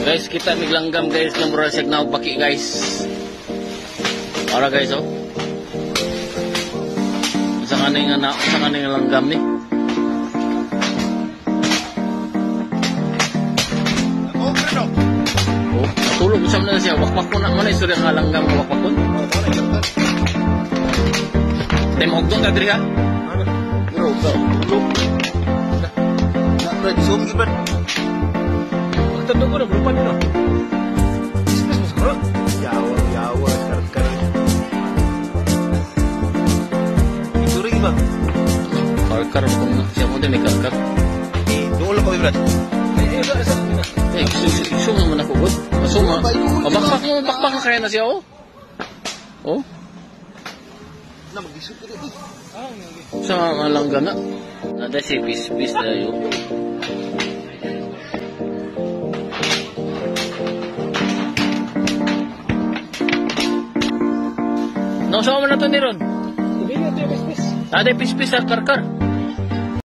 Guys, kita miglanggam guys ng murasig na baki guys. Para guys oh. Sa kaning langgam ni. Oh, natulog sa na siya. Wakpak ko na man ay suri nga langgam wakpak ko. Temog doon ka diri ka? Zoom gibran. Tanda ko na lupa nila. Yawa, karat. Ituring ba? Karkar kung siya mo din may karkar. Doon lang kami, Brad. Gusto mo naman ako, God. Bakbak na kaya na siya, oh. Oh? Na, mag-isip ka dito. Sa mga langgam na. Nada si pis-pis na yun. No, saan mo na ito ni Ron? Hindi nga ito yung pis-pis. Ada pis-pis sa karkar.